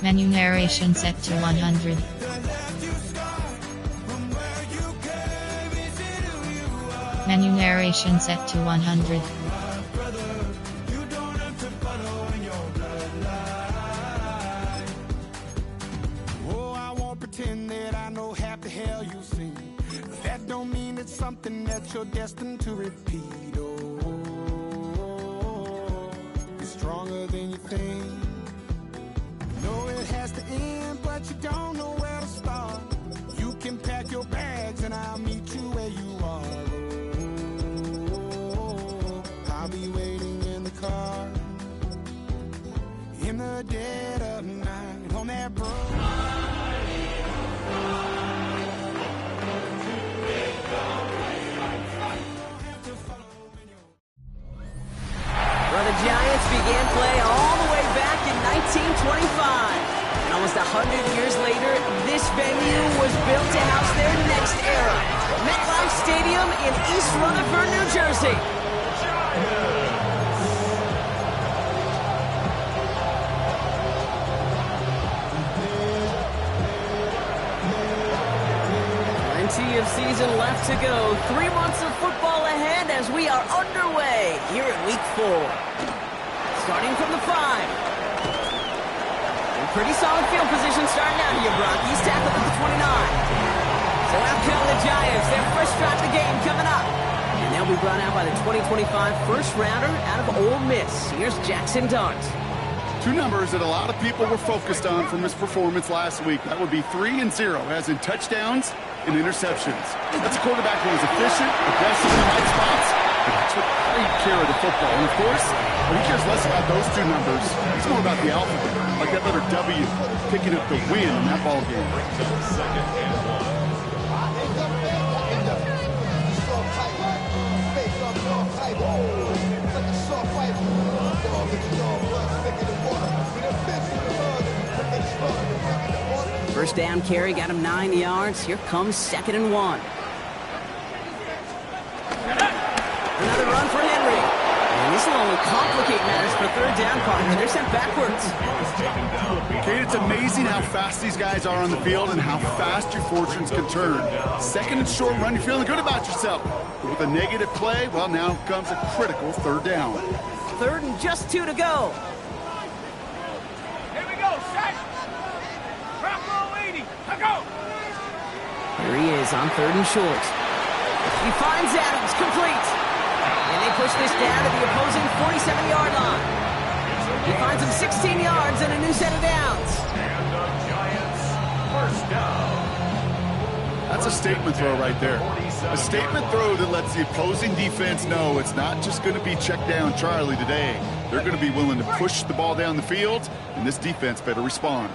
Menu narration set to 100. Menu narration set to 100. Oh, I won't pretend that I know half the hell you've seen. That don't mean it's something that you're destined to repeat. Oh, it's stronger than you think. Know it has to end, but you don't know where to start. You can pack your bags and I'll meet you where you are. Oh, I'll be waiting in the car in the dead of night on that road. Well, the Giants began play all the way back in 1925. And almost 100 years later, this venue was built to house their next era. MetLife Stadium in East Rutherford, New Jersey. Plenty of season left to go. 3 months of football ahead as we are underway here in Week 4. Starting from the 5. Pretty solid field position starting out here, Brock. He's tackled at the 29. So out come the Giants. Their first drive of the game coming up. And they'll be brought out by the 2025 first rounder out of Ole Miss. Here's Jackson Dart. Two numbers that a lot of people were focused on from his performance last week. That would be 3 and 0, as in touchdowns and interceptions. That's a quarterback who was efficient, aggressive in the right spots, and took great care of the football. And of course, he cares less about those two numbers. It's more about the alphabet, like that letter W, picking up the win in that ball game. First down carry got him 9 yards. Here comes 2nd and 1. Another run for Henry. And this will only complicate matters for third down partners. They're sent backwards. Kate, it's amazing how fast these guys are on the field and how fast your fortunes can turn. 2nd and short run, you're feeling good about yourself. But with a negative play, well, now comes a critical third down. 3rd and just 2 to go. Here we go, set. Drop roll 80. Go. Here he is on 3rd and short. He finds Adams, complete. And they push this down to the opposing 47-yard line. He finds him 16 yards and a new set of downs. And the Giants first down. That's a statement throw right there. A statement throw that lets the opposing defense know it's not just going to be check down Charlie today. They're going to be willing to push the ball down the field, and this defense better respond.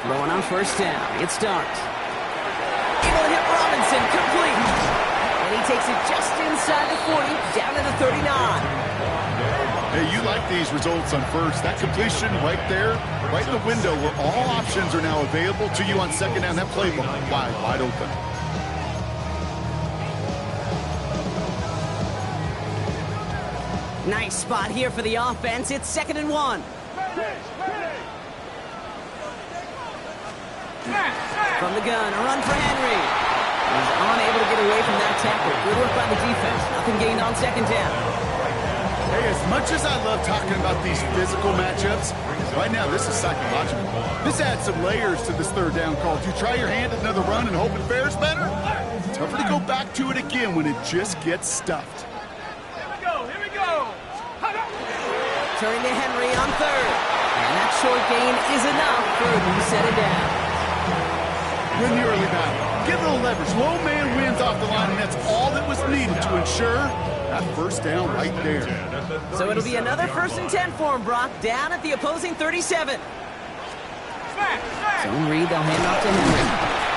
Throwing on first down. It starts. Able to hit Robinson, complete. And he takes it just inside the 40, down to the 39. Hey, you like these results on first. That completion right there, right in the window where all options are now available to you on 2nd down. That playbook wide open. Nice spot here for the offense. It's 2nd and 1. From the gun, a run for Henry. He's unable to get away from that tackle. Good work by the defense. Nothing gained on 2nd down. Hey, as much as I love talking about these physical matchups, right now this is psychological. This adds some layers to this third down call. Do you try your hand at another run and hope it fares better? Tougher to go back to it again when it just gets stuffed. Here we go. Turning to Henry on 3rd. And that short gain is enough for a new set of downs. We're in the early battle. Get a little leverage. Low man wins off the line, and that's all that was needed to ensure that first down right there. So it'll be another 1st and 10 for him, Brock, down at the opposing 37. Zone read, they'll hand off to Henry.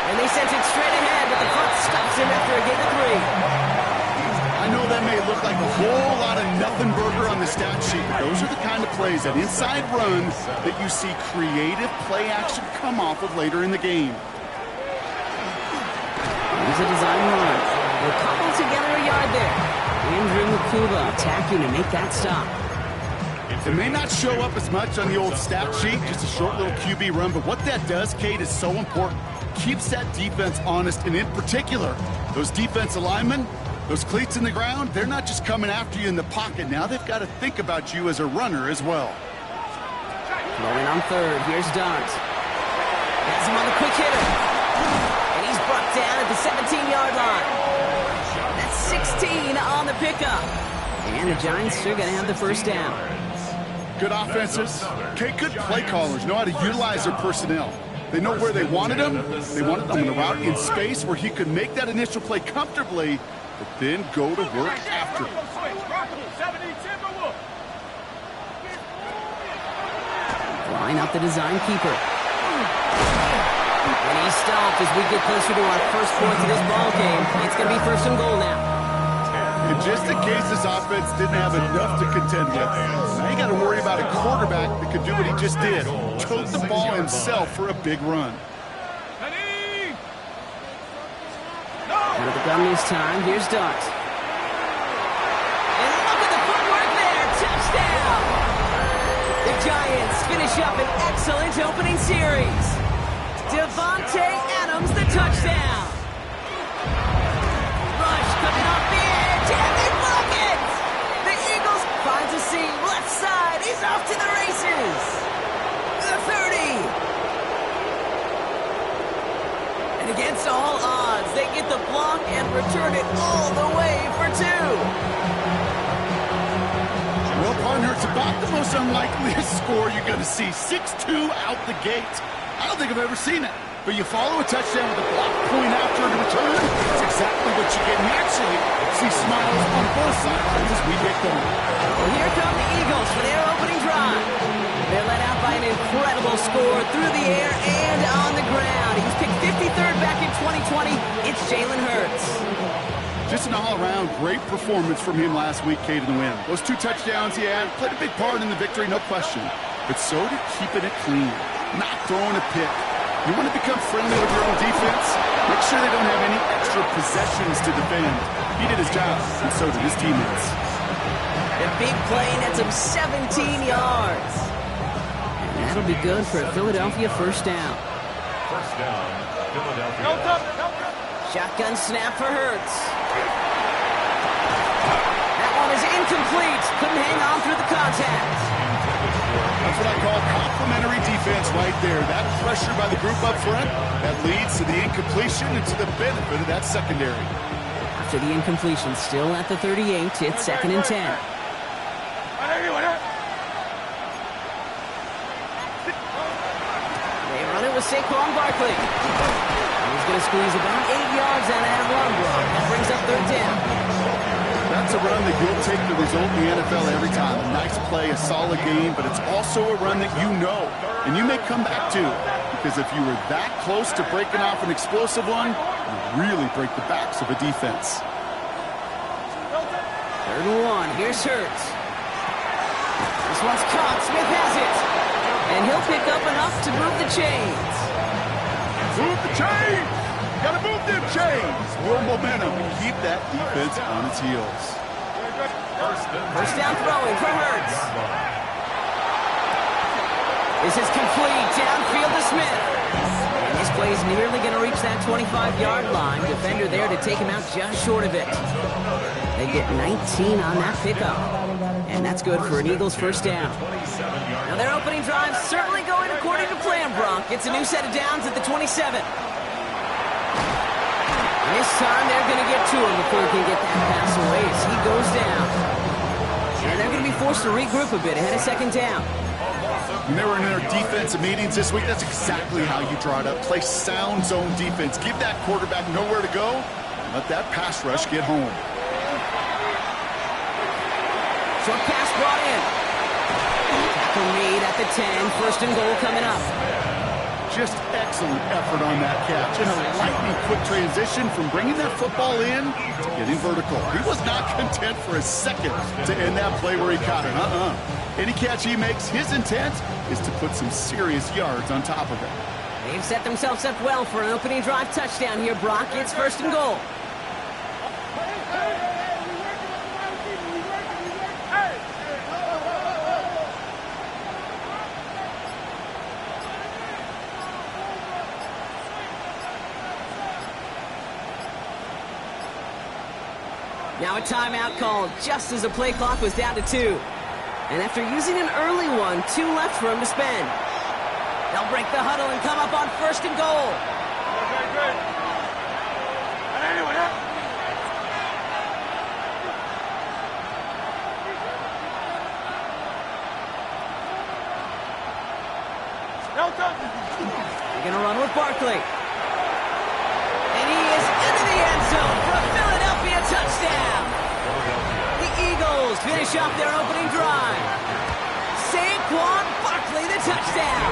And they sent it straight ahead, but the front stops him after a gain of 3. I know that may look like a whole lot of nothing burger on the stat sheet, but those are the kind of plays, that inside run, that you see creative play action come off of later in the game. Here's a design run. They'll cobble together a yard there. Andrew Mukuba attacking to make that stop. It may not show up as much on the old stat sheet, just a short little QB run, but what that does, Kate, is so important. Keeps that defense honest, and in particular, those defensive linemen, those cleats in the ground, they're not just coming after you in the pocket. Now they've got to think about you as a runner as well. Rolling on third, here's Dart. Has him on the quick hitter. And he's brought down at the 17-yard line. That's 16 on the pickup. And the Giants are going to have the first down. Good offenses. Okay, good play callers know how to utilize their personnel. They know where they wanted him. They wanted him in a route in space where he could make that initial play comfortably, but then go to work after. Line up the design keeper. And he's stopped as we get closer to our first points of this ball game. It's going to be first and goal now. And just in case this offense didn't have enough to contend with, now you got to worry about a quarterback that could do what he just did. Tote the ball himself for a big run. Out of the gun this time, here's Dart. And look at the footwork there, touchdown! The Giants finish up an excellent opening series. Devontae Adams, the touchdown. Rush coming off the edge, and they block it! The Eagles finds a seam, left side, he's off to the races. The 30. And against all odds, they get the block and return it all the way for 2. Well, partner, it's about the most unlikeliest score you're going to see. 6-2 out the gate. I don't think I've ever seen it. But you follow a touchdown with a block point after a return, it's exactly what you get. And you actually see smiles on both sides as we get going. Well, here come the Eagles for their opening drive. They're led out by an incredible score through the air and on the ground. He was picked 53rd back in 2020. It's Jalen Hurts. Just an all-around great performance from him last week, Kate, in the win. Those 2 touchdowns he had played a big part in the victory, no question. But so did keeping it clean, not throwing a pick. You want to become friendly with your own defense? Make sure they don't have any extra possessions to defend. He did his job, and so did his teammates. A big play nets him 17 yards. And that'll be good for a Philadelphia first down. First down, Philadelphia. Shotgun snap for Hurts. That one is incomplete. Couldn't hang on through the contact. That's what I call complimentary defense right there. That pressure by the group up front, that leads to the incompletion and to the benefit of that secondary. After the incompletion, still at the 38, it's 2nd and 10. They run it with Saquon Barkley. He's going to squeeze about 8 yards out of that run block. That brings up 3rd down. That's a run that you'll take the result in the NFL every time. A nice play, a solid game, but it's also a run that you know, and you may come back to. Because if you were that close to breaking off an explosive one, you really break the backs of a defense. 3rd and 1, here's Hurts. This one's caught, Smith has it. And he'll pick up enough to move the chains. Move the chains! Gotta move them chains! More momentum. Keep that defense on its heels. First down throwing for Hurts. This is complete. Downfield to Smith. And this play is nearly going to reach that 25-yard line. Defender there to take him out just short of it. They get 19 on that pickup. And that's good for an Eagles first down. Now their opening drive certainly going according to plan, Bronk. It's a new set of downs at the 27. And this time they're going to get to him before he can get that pass away as he goes down. And they're going to be forced to regroup a bit ahead of 2nd down. When they were in their defensive meetings this week, that's exactly how you draw it up. Play sound zone defense. Give that quarterback nowhere to go, and let that pass rush get home. Short pass brought in. Tackle made at the 10. First and goal coming up. Just excellent effort on that catch. And a lightning quick transition from bringing that football in to getting vertical. He was not content for a second to end that play where he caught it. Any catch he makes, his intent is to put some serious yards on top of it. They've set themselves up well for an opening drive touchdown here, Brock. It's first and goal. Now a timeout called just as the play clock was down to 2. And after using an early one, 2 left for him to spend. They'll break the huddle and come up on 1st and goal. Good. Anyone else? They're going to run with Barkley. And he is into the end zone for a Philadelphia touchdown. The Eagles finish off their opening drive. Saquon Barkley, the touchdown.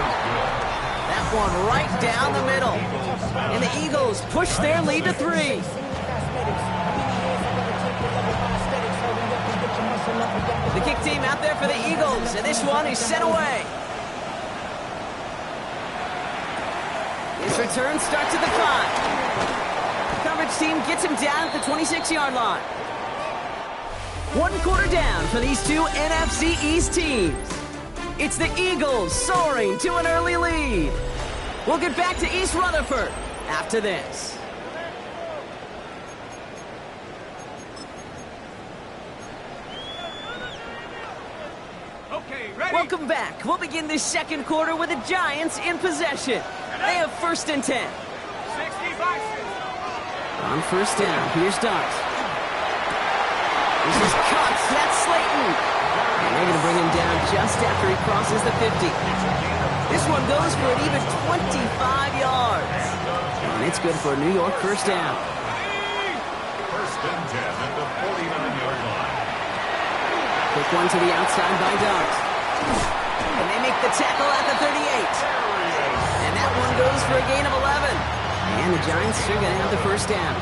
That one right down the middle. And the Eagles push their lead to 3. The kick team out there for the Eagles, and this one is sent away. This return starts at the 5. The coverage team gets him down at the 26-yard line. 1 quarter down for these two NFC East teams. It's the Eagles soaring to an early lead. We'll get back to East Rutherford after this. Okay, ready? Welcome back. We'll begin this second quarter with the Giants in possession. They have 1st and 10. 60 by 60. On 1st down, here's Dart. This is cut. That's Slayton. And they're going to bring him down just after he crosses the 50. This one goes for an even 25 yards. And it's good for a New York 1st down. 1st and 10 at the 49-yard line. Quick one to the outside by Dart. And they make the tackle at the 38. And that one goes for a gain of 11. And the Giants are going to have the 1st down.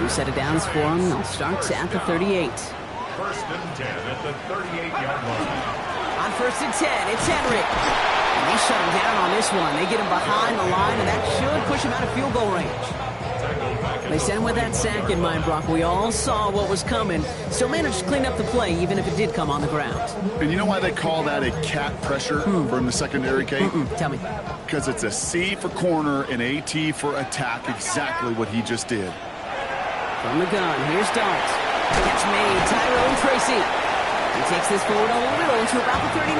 New set of downs for them. They'll start at the 38. 1st and 10 at the 38-yard line. On 1st and 10, it's Henry. And they shut him down on this one. They get him behind the line, and that should push him out of field goal range. They sent him with that sack in mind, Brock. We all saw what was coming. Still managed to clean up the play, even if it did come on the ground. And you know why they call that a cat pressure from the secondary, Kate? Tell me. Because it's a C for corner and a T for attack, exactly what he just did. From the gun, here's Dart. Catch made, Tyrone Tracy. He takes this forward a little to about the 39.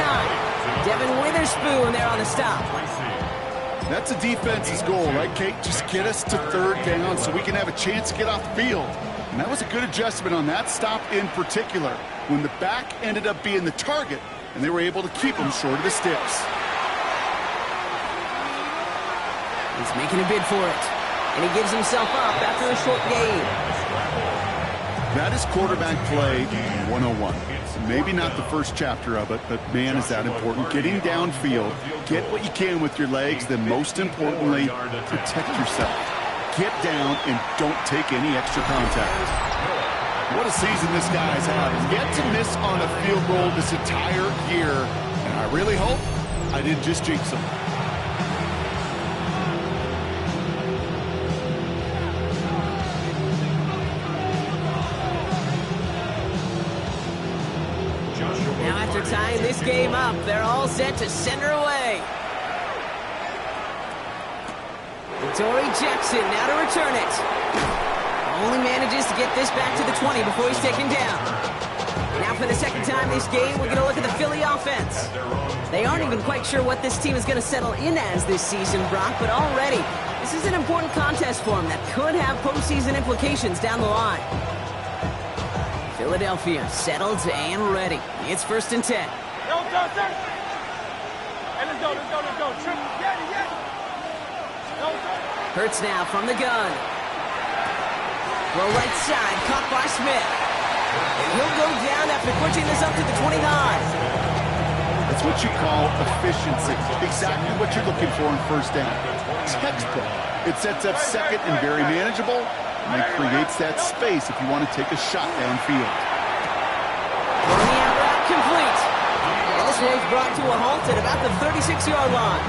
Devin Witherspoon there on the stop. That's a defense's goal, right, Kate? Just get us to 3rd down so we can have a chance to get off the field. And that was a good adjustment on that stop in particular, when the back ended up being the target, and they were able to keep him short of the sticks. He's making a bid for it. And he gives himself up after a short gain. That is quarterback play 101. Maybe not the first chapter of it, but man, is that important. Getting downfield, get what you can with your legs, then most importantly, protect yourself. Get down and don't take any extra contact. What a season this guy's having. Yet to miss on a field goal this entire year, and I really hope I didn't just jinx him. Tying this game up, they're all set to send her away. Dory Jackson now to return it. Only manages to get this back to the 20 before he's taken down. Now for the second time this game, we're going to look at the Philly offense. They aren't even quite sure what this team is going to settle in as this season, Brock, but already this is an important contest for them that could have postseason implications down the line. Philadelphia settled and ready. It's 1st and 10. Hey, let's go. Triple. Yeah. Hurts now from the gun. Well, right side, caught by Smith. And he'll go down after pushing this up to the 29. That's what you call efficiency. Exactly what you're looking for in 1st down. Textbook. It sets up 2nd and very manageable. And it creates that space if you want to take a shot downfield. Throwing the out route complete. And this one's brought to a halt at about the 36-yard line.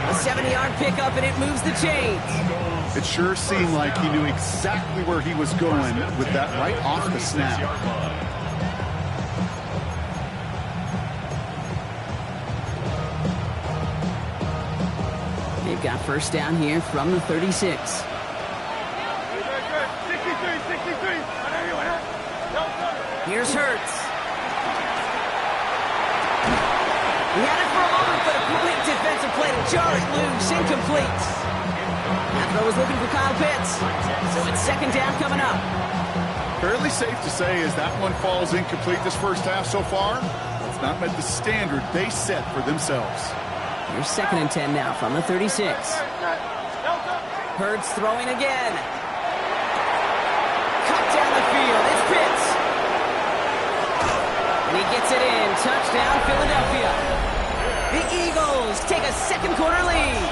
A 70-yard pickup, and it moves the chains. It sure seemed like he knew exactly where he was going with that right off the snap. They've got 1st down here from the 36. 63. Here's Hurts. He had it for a moment, but a great defensive play to jar it loose. Incomplete. That throw was looking for Kyle Pitts. So it's second down coming up. Fairly safe to say as that one falls incomplete this first half so far, it's not met the standard they set for themselves. Here's second and 10 now from the 36. Hurts throwing again. Cut down the field. It's Pitts. And he gets it in. Touchdown, Philadelphia. The Eagles take a second quarter lead.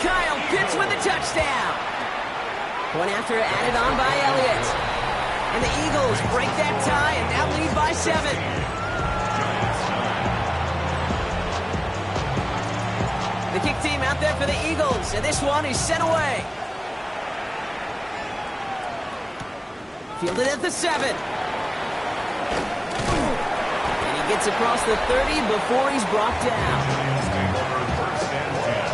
Kyle Pitts with the touchdown. Point after added on by Elliott. And the Eagles break that tie and now lead by 7. The kick team out there for the Eagles, and this one is sent away. Fielded at the 7. And he gets across the 30 before he's brought down. First and 10.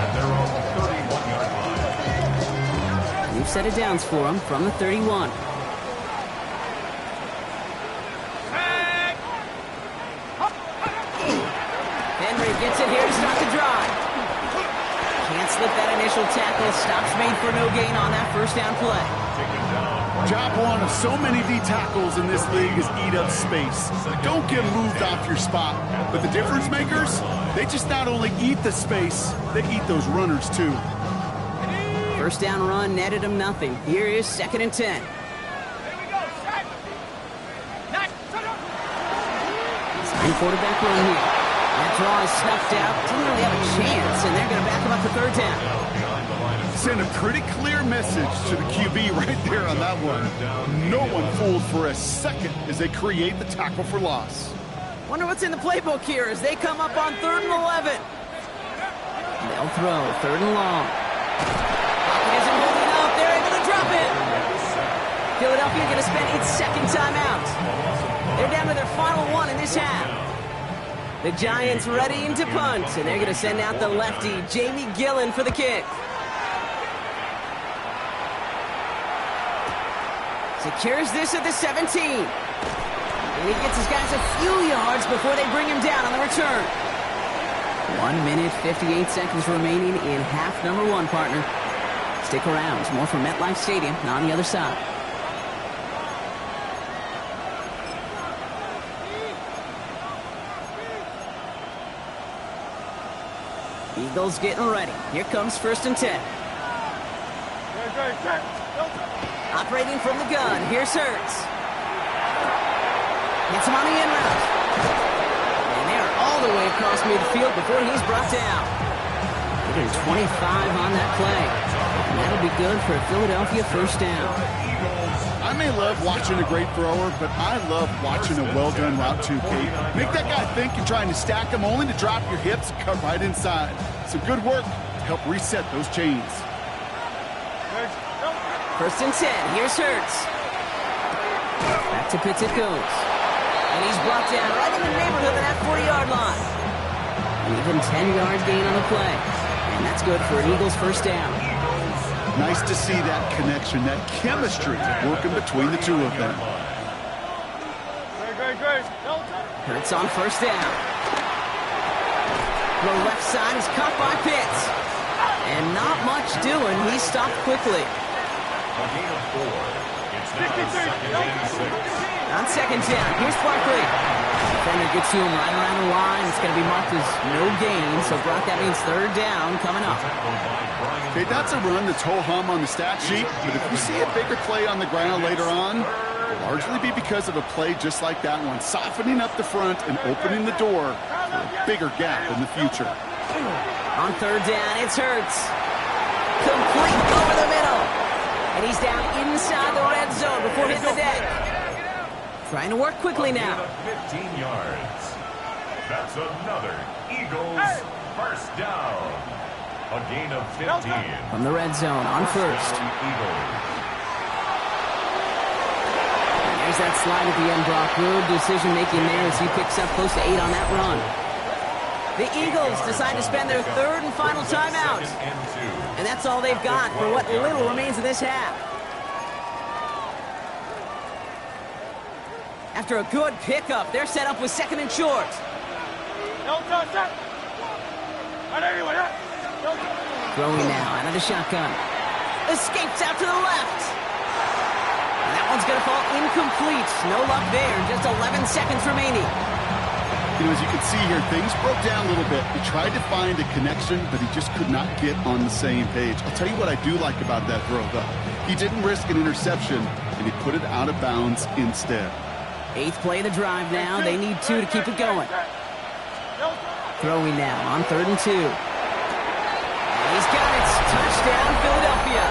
At their own 31-yard line. We've set it downs for him from the 31. Henry gets it here to start the drive. Can't slip that initial tackle. Stops made for no gain on that first down play. Job one of so many D tackles in this league is eat up space. Don't get moved off your spot. But the difference makers, they just not only eat the space, they eat those runners too. First down run netted him nothing. Here is second and 10. Sign quarterback run here. That draw is snuffed out. Didn't really have a chance, and they're going to back him up to third down. Send a pretty clear message to the QB right there on that one. No one fooled for a second as they create the tackle for loss. Wonder what's in the playbook here as they come up on 3rd and 11. They'll throw 3rd and long. Pocket isn't holding up. They're able to drop it. Philadelphia going to spend its second timeout. They're down to their final one in this half. The Giants ready to punt, and they're going to send out the lefty, Jamie Gillen, for the kick. Secures this at the 17. And he gets his guys a few yards before they bring him down on the return. 1 minute, 58 seconds remaining in half number 1, partner. Stick around. There's more from MetLife Stadium on the other side. Eagles getting ready. Here comes 1st and 10. Operating from the gun. Here's Hurts. Gets him on the in route. And they're all the way across midfield before he's brought down. Getting 25 on that play. And that'll be good for a Philadelphia first down. I may love watching a great thrower, but I love watching a well-done route too, Kate. Make that guy think you're trying to stack him only to drop your hips and cut right inside. Some good work to help reset those chains. 1st and 10. Here's Hurts. Back to Pitts it goes. And he's brought down right in the neighborhood of that 40-yard line. An even 10-yard gain on the play. And that's good for an Eagles first down. Nice to see that connection, that chemistry working between the two of them. Hurts on first down. The left side is caught by Pitts. And not much doing. He stopped quickly. A gain of 4. It's now 2nd and 6. On second down, here's Barkley. Defender gets to him right around the line. It's going to be marked as no gain. So, Brock, that means 3rd down coming up. Okay, that's a run that's ho-hum on the stat sheet, but if you see a bigger play on the ground later on, it'll largely be because of a play just like that one, softening up the front and opening the door for a bigger gap in the future. On 3rd down, it's Hurts. Complete over the middle. And he's down inside the red zone before hitting the deck. Trying to work quickly now. 15 yards. That's another Eagles first down. A gain of 15. From the red zone on 1st. And there's that slide at the end, Brock. Good decision making there as he picks up close to 8 on that run. The Eagles decide to spend their 3rd and final timeout. And that's all they've got for what little remains of this half. After a good pickup, they're set up with second and short. Throwing now out of the shotgun. Escapes out to the left. And that one's going to fall incomplete. No luck there. Just 11 seconds remaining. You know, as you can see here, things broke down a little bit. He tried to find a connection, but he just could not get on the same page. I'll tell you what I do like about that throw, though. He didn't risk an interception, and he put it out of bounds instead. 8th play of the drive now. They need 2 to keep it going. Throwing now on 3rd and 2. And he's got it. Touchdown, Philadelphia.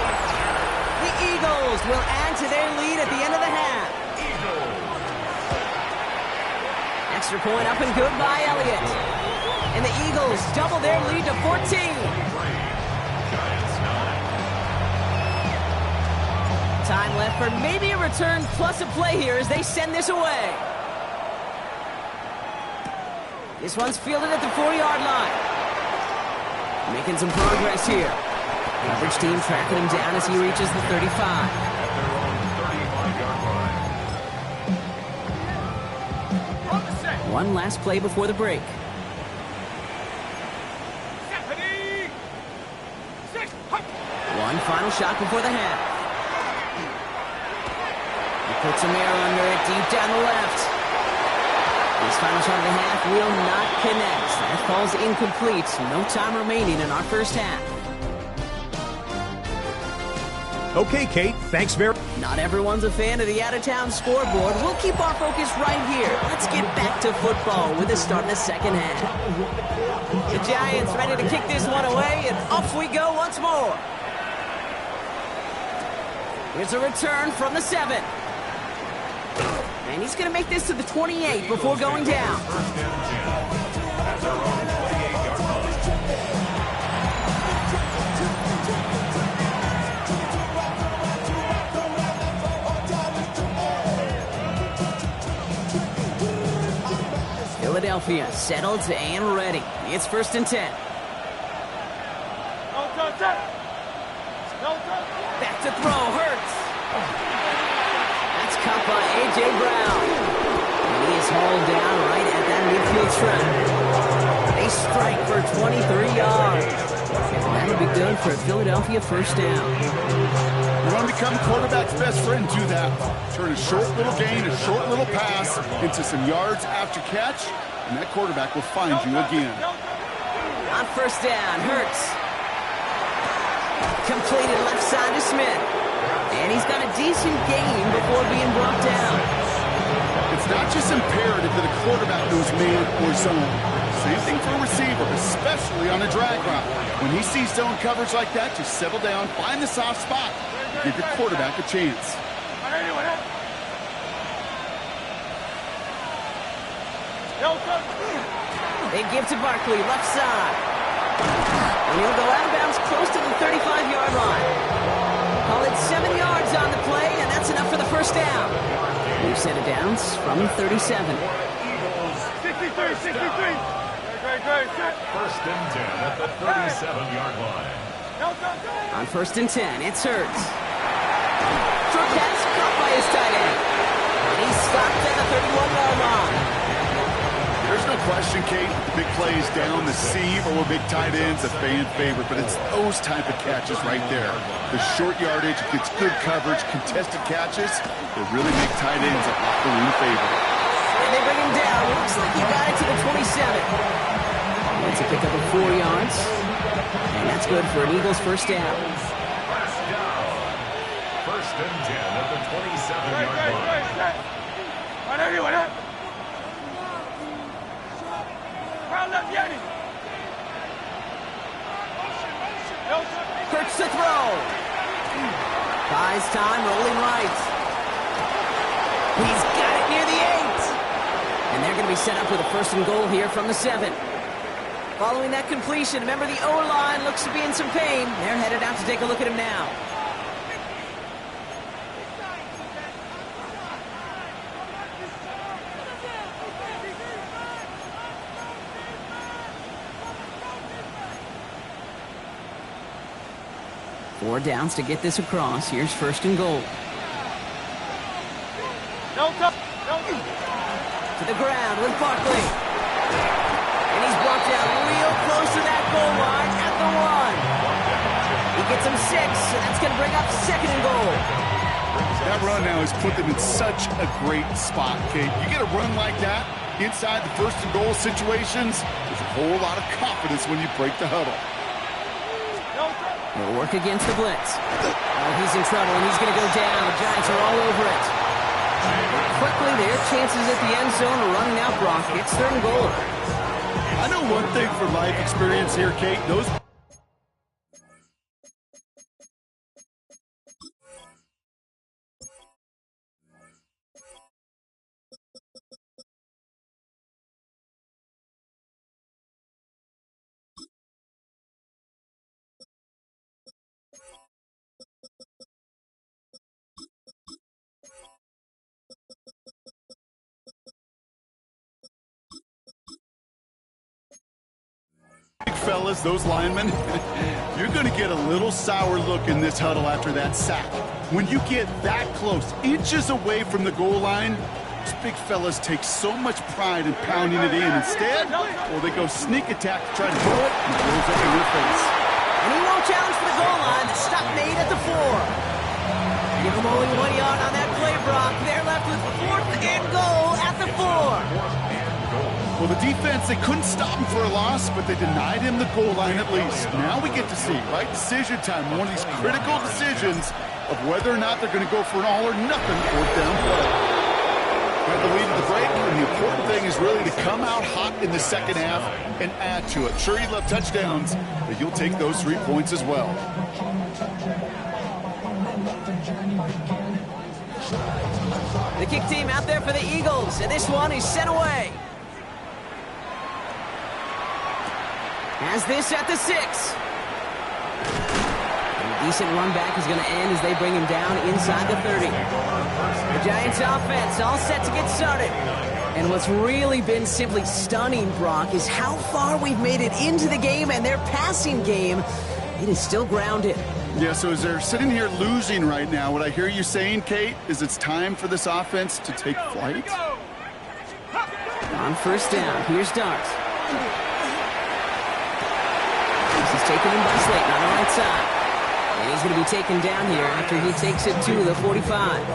The Eagles will add to their lead at the end of the half. Extra point up and good by Elliott. And the Eagles double their lead to 14. Time left for maybe a return plus a play here as they send this away. This one's fielded at the 4-yard line. Making some progress here. Coverage team tracking him down as he reaches the 35. One last play before the break. One final shot before the half. He puts some air under it deep down the left. This final shot of the half will not connect. That falls incomplete. No time remaining in our first half. Okay, Kate, thanks very much. Not everyone's a fan of the out-of-town scoreboard. We'll keep our focus right here. Let's get back to football with the start of the second half. The Giants ready to kick this one away, and off we go once more. Here's a return from the 7. And he's going to make this to the 28 before going down. Philadelphia settled and ready. It's 1st and 10. Back to throw, Hurts. That's caught by A.J. Brown. And he is hauled down right at that midfield track. They strike for 23 yards. And that'll be good for a Philadelphia first down. You want to become quarterback's best friend, do that. Turn a short little gain, a short little pass into some yards after catch, and that quarterback will find you again. On first down, Hurts. Completed left side to Smith. And he's got a decent gain before being brought down. It's not just imperative that a quarterback knows man or zone. Same thing for a receiver, especially on a drag route. When he sees zone coverage like that, just settle down, find the soft spot, give your quarterback a chance. They give to Barkley, left side. And he'll go out of bounds close to the 35-yard line. Call it 7 yards on the play, and that's enough for the first down. New set of downs from 37. 63. First and 10 at the 37-yard line. On 1st and 10, it's Hurts. Short pass caught by his tight end. And he's stopped at the 31-yard line. There's no question, Kate, big plays down the seam or with big tight ends, a fan favorite, but it's those type of catches right there. The short yardage, gets good coverage, contested catches, that really make tight ends a locker room favorite. And they bring him down. Looks like he got it to the 27. That's a pickup of 4 yards. And that's good for an Eagles first down. First down. First and 10 at the 27-yard line. Hurts to throw. Buys time, rolling right. He's got it near the 8. And they're going to be set up with a 1st and goal here from the 7. Following that completion, remember the O-line looks to be in some pain. They're headed out to take a look at him now. Four downs to get this across. Here's 1st and goal. To the ground with Barkley. And he's brought down real close to that goal line at the 1. He gets him 6, and that's going to bring up 2nd and goal. That run now has put them in such a great spot, Kate. You get a run like that inside the 1st and goal situations, there's a whole lot of confidence when you break the huddle. He'll work against the blitz. Oh, he's in trouble, and he's going to go down. The Giants are all over it. Quickly, their chances at the end zone are running out, Brock. It's 3rd and goal. I know one thing for life experience here, Kate. Those fellas, those linemen, you're going to get a little sour look in this huddle after that sack. When you get that close, inches away from the goal line, these big fellas take so much pride in pounding it in. Instead, well, they go sneak attack to try to throw it, and it blows up in their face. And he won't challenge for the goal line. The stop made at the 4. Give him only 1 yard on that play, Brock. They're left with 4th and goal at the 4. Well, the defense, they couldn't stop him for a loss, but they denied him the goal line at least. Now we get to see, right, decision time, one of these critical decisions of whether or not they're going to go for an all-or-nothing 4th down play. Got the lead at the break, and the important thing is really to come out hot in the 2nd half and add to it. Sure, you love touchdowns, but you'll take those 3 points as well. The kick team out there for the Eagles, and this one is sent away. Has this at the 6. And a decent run back is going to end as they bring him down inside the 30. The Giants offense all set to get started. And what's really been simply stunning, Brock, is how far we've made it into the game, and their passing game, it is still grounded. Yeah, so as they're sitting here losing right now, what I hear you saying, Kate, is it's time for this offense to take flight? On 1st down, here's Dart. This is taken in by Slayton on the right side. And he's going to be taken down here after he takes it to the 45.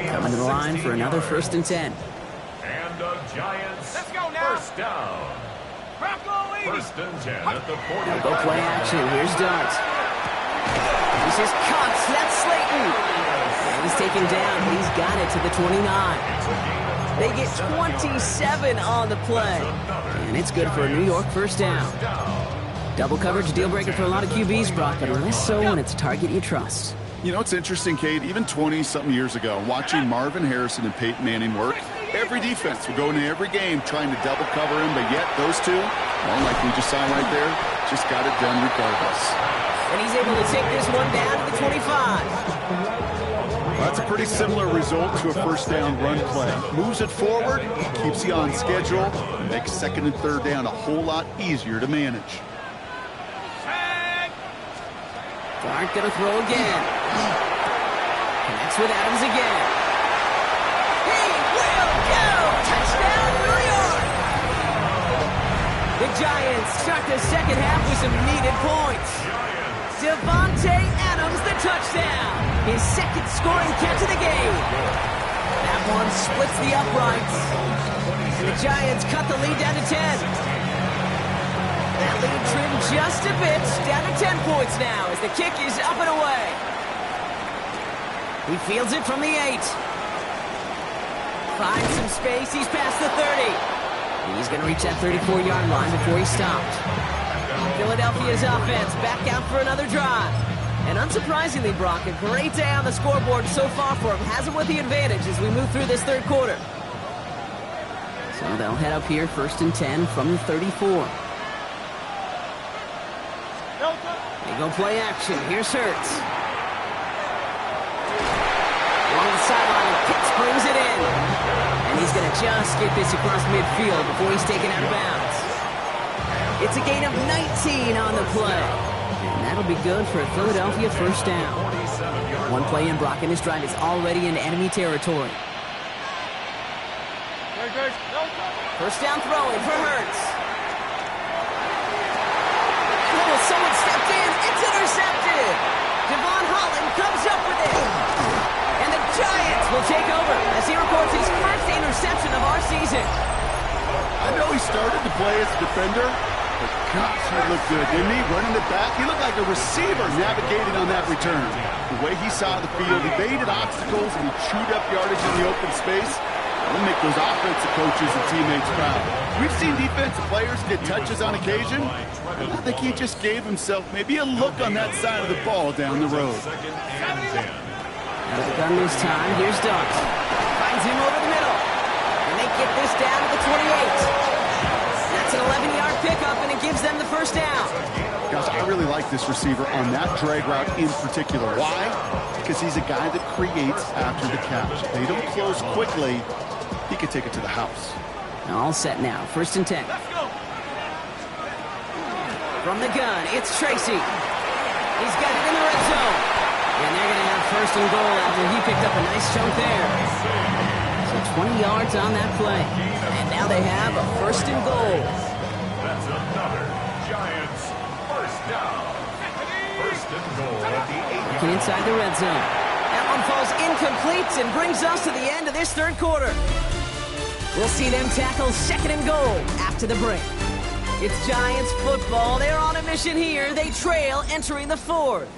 Coming to the line for another 1st and 10. And the Giants, Let's go now. 1st down. 1st and 10 at the 40. Now go play action. Here's Dart. This is Cox. That's Slayton. And he's taken down. He's got it to the 29. They get 27 on the play. And it's good for a New York 1st down. Double coverage, deal breaker for a lot of QBs, Brock, but less so when it's a target you trust. You know, it's interesting, Kate, even 20-something years ago, watching Marvin Harrison and Peyton Manning work, every defense would go into every game trying to double cover him, but yet those two, well, like we just saw right there, just got it done regardless. And he's able to take this one down to the 25. Well, that's a pretty similar result to a 1st down run play. Moves it forward, keeps you on schedule, and makes 2nd and 3rd down a whole lot easier to manage. Dart going to throw again. Connects with Adams again. He will go! Touchdown, New York! The Giants start the 2nd half with some needed points. Devontae Adams, the touchdown. His 2nd scoring catch of the game. That one splits the uprights. And the Giants cut the lead down to 10. That lead trimmed just a bit, down to 10 points now as the kick is up and away. He fields it from the 8. Finds some space, he's past the 30. And he's going to reach that 34-yard line before he's stopped. Philadelphia's offense back out for another drive. And unsurprisingly, Brock, a great day on the scoreboard so far for him. Has him with the advantage as we move through this 3rd quarter. So they'll head up here 1st and 10 from the 34. They go play action. Here's Hurts. Along the sideline, Pitts brings it in. And he's going to just get this across midfield before he's taken out of bounds. It's a gain of 19 on the play. And that'll be good for a Philadelphia 1st down. One play in, Brock, and his drive is already into enemy territory. First down throwing for Hurts. Oh, someone stepped in. It's intercepted. Devon Holland comes up with it. And the Giants will take over as he records his first interception of our season. I know he started to play as a defender, but gosh, he looked good, didn't he? Running it back, he looked like a receiver navigating on that return. The way he saw the field, he evaded obstacles, and he chewed up yardage in the open space. That'll make those offensive coaches and teammates proud. We've seen defensive players get touches on occasion, and I think he just gave himself maybe a look on that side of the ball down the road. Out of the gun this time, here's Duggs. Finds him over the middle. And they get this down to the 28. That's an 11-yard pickup, and it gives them the first down. Gosh, I really like this receiver on that drag route in particular. Why? Because he's a guy that creates after the catch. If they don't close quickly, he could take it to the house. All set now. First and 10. From the gun, it's Tracy. He's got it in the red zone. And they're going to have first and goal after he picked up a nice chunk there. So 20 yards on that play. And now they have a first and goal. That's another Giants first down. First and goal at the 8. Looking inside the red zone. That one falls incomplete and brings us to the end of this third quarter. We'll see them tackle second and goal after the break. It's Giants football. They're on a mission here. They trail entering the fourth.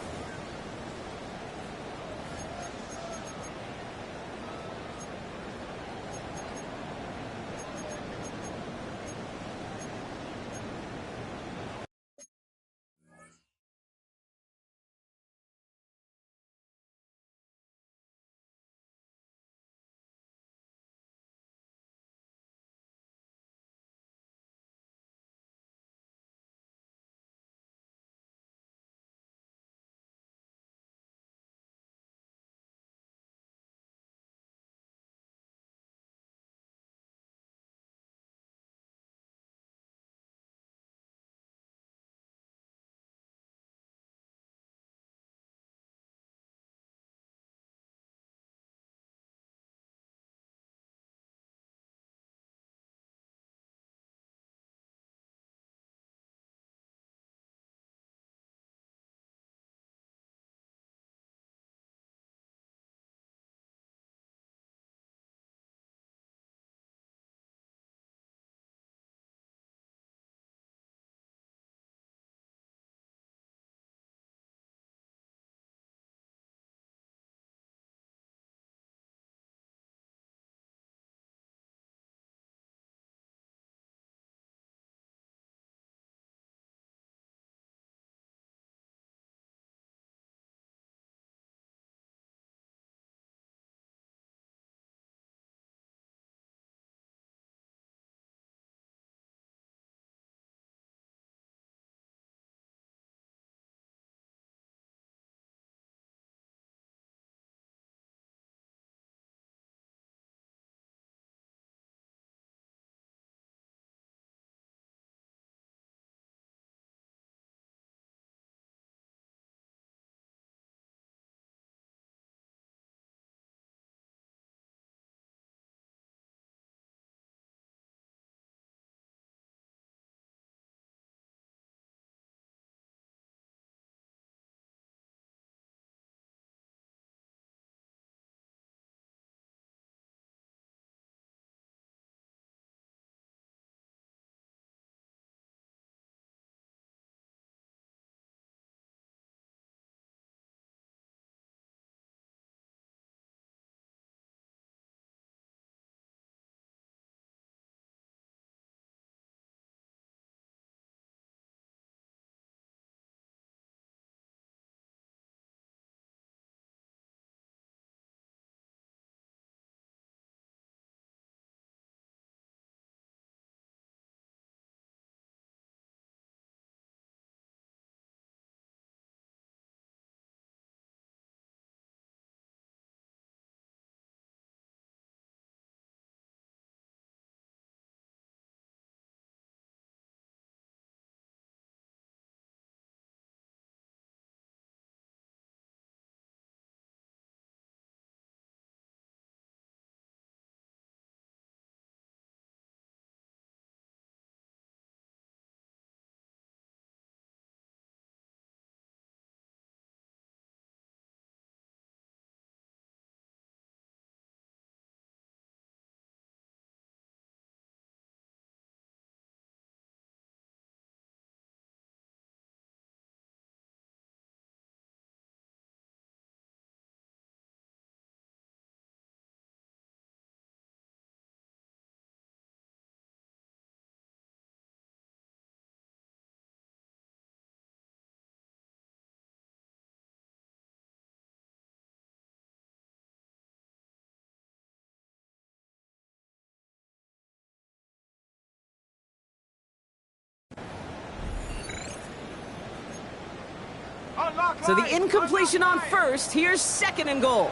So the incompletion on first. Here's second and goal.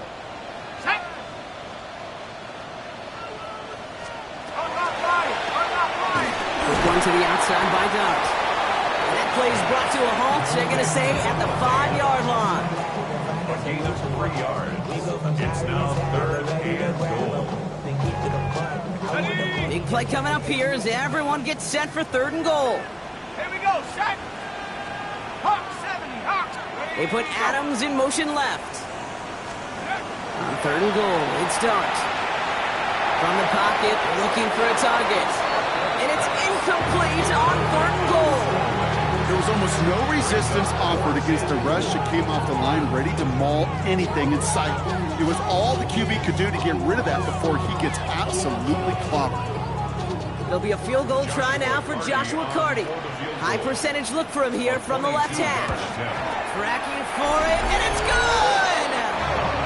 Set. Quick one to the outside by Dart. And that play is brought to a halt. They're going to say at the 5-yard line. A gain of 3 yards. It's now third and goal. Big play coming up here as everyone gets set for third and goal. Here we go. Set. Hawk 70. Hawk. They put Adams in motion left. On third and goal, it's Dart. From the pocket, looking for a target. And it's incomplete on third and goal. There was almost no resistance offered against a rush that came off the line ready to maul anything in sight. It was all the QB could do to get rid of that before he gets absolutely clobbered. There'll be a field goal try now for Joshua Carty. High percentage look for him here from the left hash. Tracking for it, and it's good!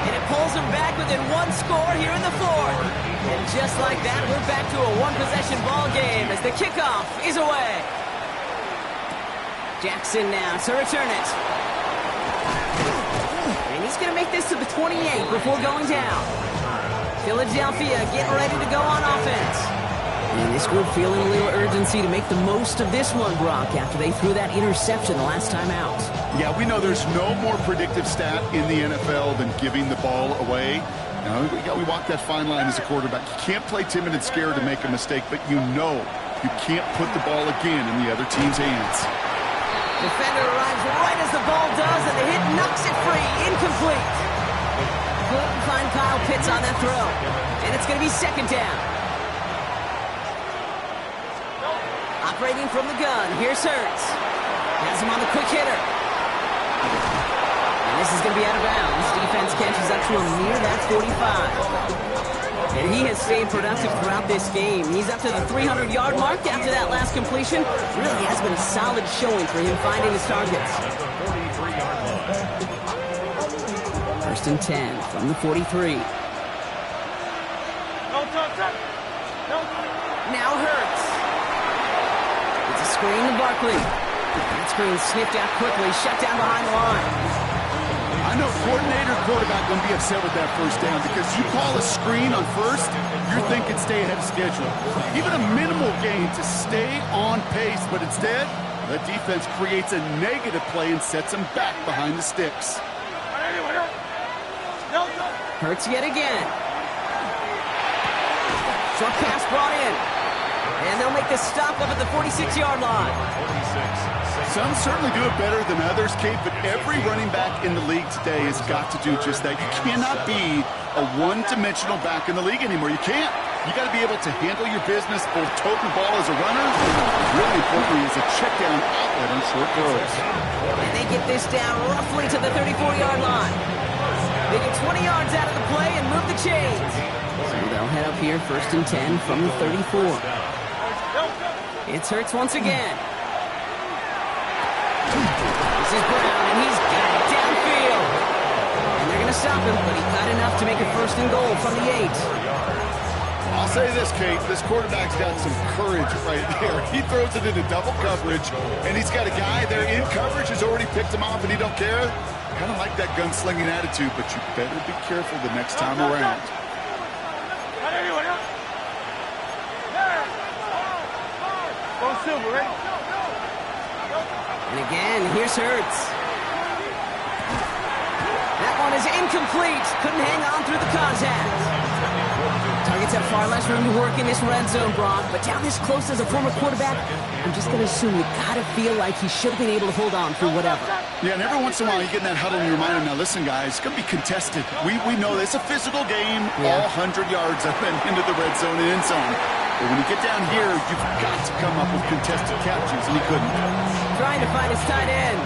And it pulls him back within one score here in the fourth. And just like that, we're back to a one-possession ball game as the kickoff is away. Jackson now to return it. And he's going to make this to the 28 before going down. Philadelphia getting ready to go on offense. And this group feeling a little urgency to make the most of this one, Brock, after they threw that interception the last time out. Yeah, we know there's no more predictive stat in the NFL than giving the ball away. We walk that fine line as a quarterback. You can't play timid and scared to make a mistake, but you know you can't put the ball again in the other team's hands. Defender arrives right as the ball does, and the hit knocks it free. Incomplete. Couldn't find Kyle Pitts on that throw. And it's going to be second down. Operating from the gun, here's Hurts. Has him on the quick hitter. And this is going to be out of bounds. Defense catches up to him near that 45. And he has stayed productive throughout this game. He's up to the 300-yard mark after that last completion. Really has been a solid showing for him finding his targets. First and 10 from the 43. Now Hurts. It's a screen to Barkley. That screen sniffed out quickly, shut down behind the line. I know coordinator quarterback going to be upset with that first down because you call a screen on first, you're thinking stay ahead of schedule. Even a minimal gain to stay on pace, but instead, the defense creates a negative play and sets them back behind the sticks. Hurts yet again. Short pass brought in. And they'll make the stop up at the 46-yard line. Some certainly do it better than others, Kate, but every running back in the league today has got to do just that. You cannot be a one-dimensional back in the league anymore. You can't. You got to be able to handle your business, both tote the ball as a runner, and really importantly as a check-down outlet on short throws. And they get this down roughly to the 34-yard line. They get 20 yards out of the play and move the chains. So they'll head up here first and 10 from the 34. It's Hurts once again. This is Brown, and he's got it downfield. And they're going to stop him, but he got enough to make it first and goal from the 8. I'll say this, Kate, this quarterback's got some courage right there. He throws it into double coverage, and he's got a guy there in coverage who's already picked him off, and he don't care. Kind of like that gunslinging attitude, but you better be careful the next time around. And again, here's Hurts. That one is incomplete. Couldn't hang on through the contact. Targets have far less room to work in this red zone, Brock, but down this close as a former quarterback, I'm just going to assume you got to feel like he should have been able to hold on through whatever. Yeah, and every once in a while you get in that huddle and you remind him, now listen, guys, it's going to be contested. We know it's a physical game, all 100 yards up and into the red zone and end zone. But when you get down here, you've got to come up with contested catches, and he couldn't. Trying to find his tight end.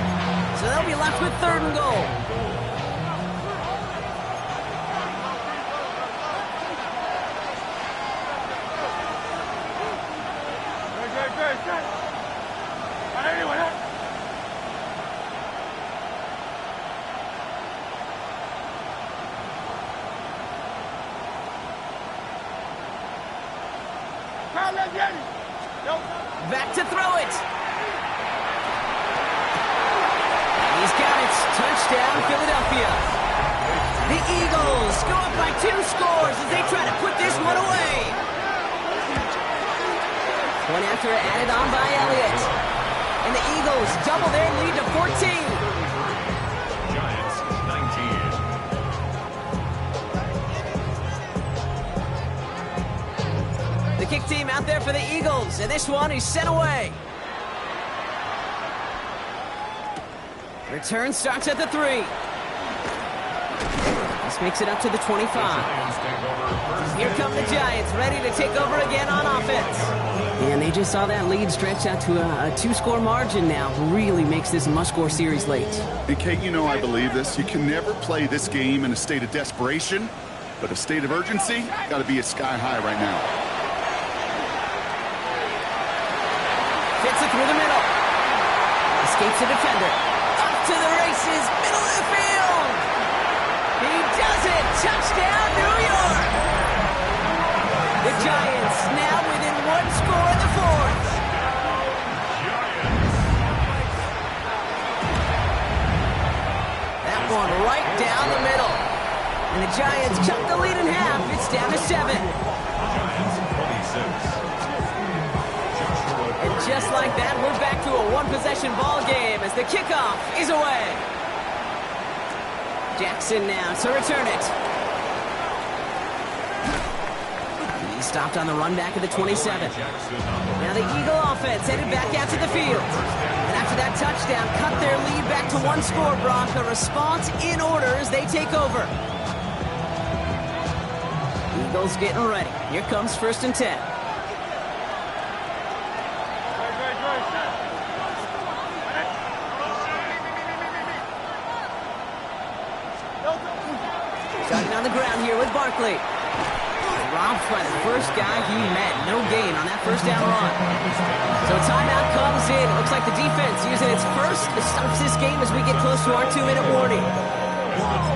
So they'll be left with third and goal. Back to throw it. He's got it. Touchdown. touchdown, Philadelphia. The Eagles go up by 2 scores as they try to put this one away. One after added on by Elliott. And the Eagles double their lead to 14. Giants 19. The kick team out there for the Eagles, and this one is sent away. Return starts at the 3. This makes it up to the 25. Here come the Giants, ready to take over again on offense. And they just saw that lead stretch out to a 2-score margin now. Really makes this a must-score series late. And Kate, you know I believe this. You can never play this game in a state of desperation, but a state of urgency got to be at sky high right now. Fits it through the middle. Escapes the defender. Up to the races, middle of the field. He does it. Touchdown, New York. The Giants now within 1 score in the 4th. That one right down the middle. And the Giants cut the lead in half. It's down to 7. Giants 26. And just like that, we're back to a 1-possession ball game as the kickoff is away. Jackson now to return it. He stopped on the run back at the 27. Now the Eagle offense headed back out to the field. And after that touchdown, cut their lead back to 1 score, Brock. A response in order as they take over. Eagles getting ready. Here comes 1st and 10. Starting on the ground here with Barkley. Robbed by the first guy he met. No gain on that 1st down run. So timeout comes in. Looks like the defense using its first stops this game as we get close to our 2-minute warning.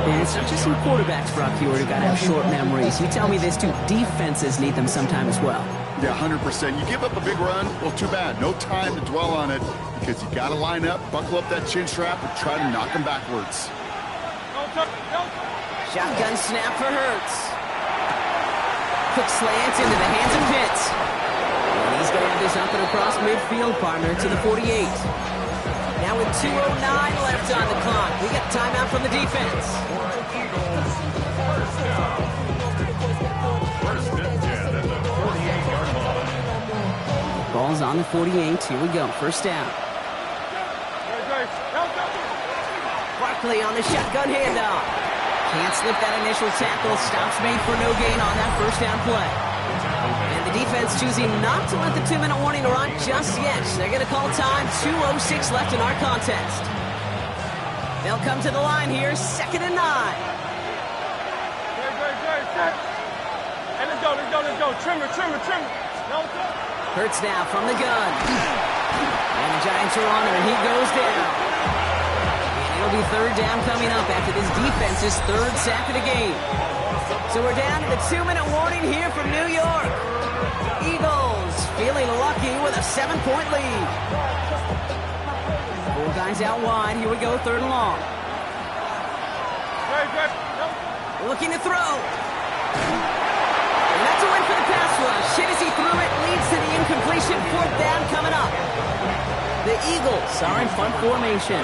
And it's not just some quarterbacks, Brock, you already got to have short memories. You tell me this too. Defenses need them sometime as well. Yeah, 100%. You give up a big run, well, too bad. No time to dwell on it because you got to line up, buckle up that chin strap, and try to knock them backwards. Shotgun snap for Hurts. Quick slant into the hands of Pitts. And he's going to have this up and across midfield, partner, to the 48. Now with 2:09 left on the clock, we got timeout from the defense. First and 10 at the 48-yard line. Ball's on the 48. Here we go. 1st down. Barkley on the shotgun handoff. Can't slip that initial tackle. Stops made for no gain on that 1st down play. And the defense choosing not to let the 2-minute warning run just yet. They're going to call time. 2:06 left in our contest. They'll come to the line here. 2nd and 9. Hey, let's go. Trimmer. Hurts now from the gun. And the Giants are on him, and he goes down. It'll be 3rd down coming up after this defense's 3rd sack of the game. So we're down to the 2-minute warning here from New York. Eagles feeling lucky with a 7-point lead. 4 guys out wide. Here we go, 3rd and long. Looking to throw. And that's a win for the pass rush. Shit as he threw it leads to the incompletion. 4th down coming up. The Eagles are in punt formation.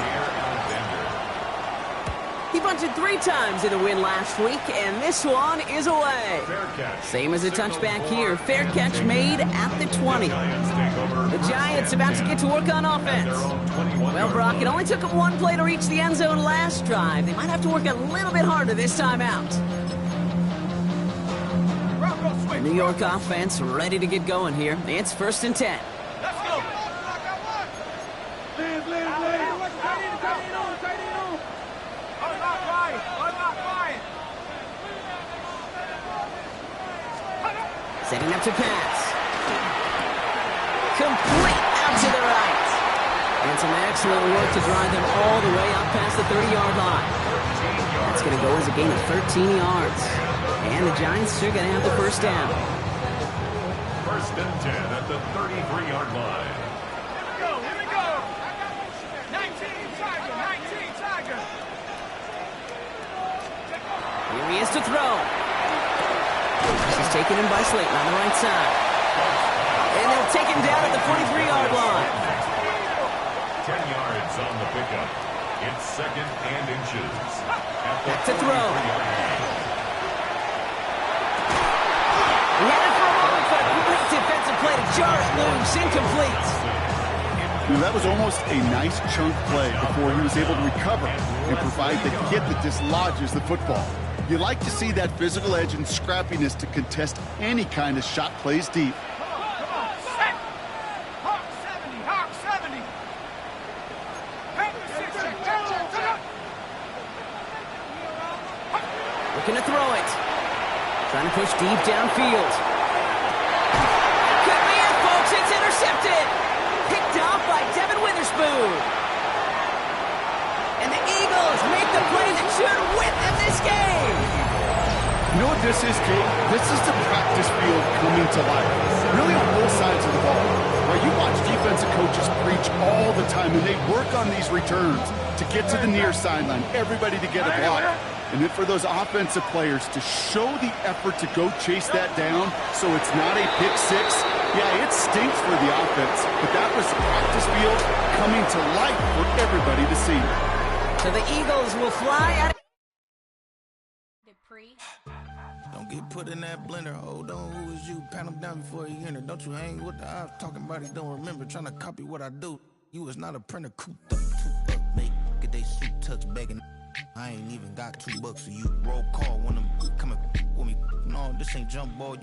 He bunted 3 times in the win last week, and this one is away. Same as a touchback here. Fair catch made at the 20. The Giants about to get to work on offense. Well, Brock, it only took them 1 play to reach the end zone last drive. They might have to work a little bit harder this time out. The New York offense ready to get going here. It's 1st and 10. Let's go. Setting up to pass. Complete out to the right. And some excellent work to drive them all the way up past the 30-yard line. That's going to go as a gain of 13 yards. And the Giants are going to have the 1st down. 1st and 10 at the 33-yard line. Here we go. 19 Tiger. he is to throw. This is taken in by Slayton on the right side. And they'll take him down at the 43-yard line. 10 yards on the pickup. It's 2nd and inches. Back to throw. He had it for a moment, but a great defensive play to jar it loose. Incomplete. That was almost a nice chunk play before he was able to recover and provide the hit that dislodges the football. You like to see that physical edge and scrappiness to contest any kind of shot plays deep. Hawk 70, Hawk 70. Looking to throw it. Trying to push deep downfield. Could be it, folks. It's intercepted. Picked off by Devin Witherspoon. And the Eagles make the play that should win them this game. You know what this is, Kate? This is the practice field coming to life. Really on both sides of the ball. Where you watch defensive coaches preach all the time, and they work on these returns to get to the near sideline, everybody to get a block. And then for those offensive players to show the effort to go chase that down so it's not a pick six, yeah, it stinks for the offense. But that was the practice field coming to life for everybody to see. So the Eagles will fly out. Don't get put in that blender. Hold on, who is you? Pat him down before he enter. Don't you hang with the ops talking about he don't remember. Trying to copy what I do. You is not a printer. Cooped up, too up, mate. Get they suit tucks begging. I ain't even got $2, so you roll call when I'm coming with me. No, this ain't jump ball.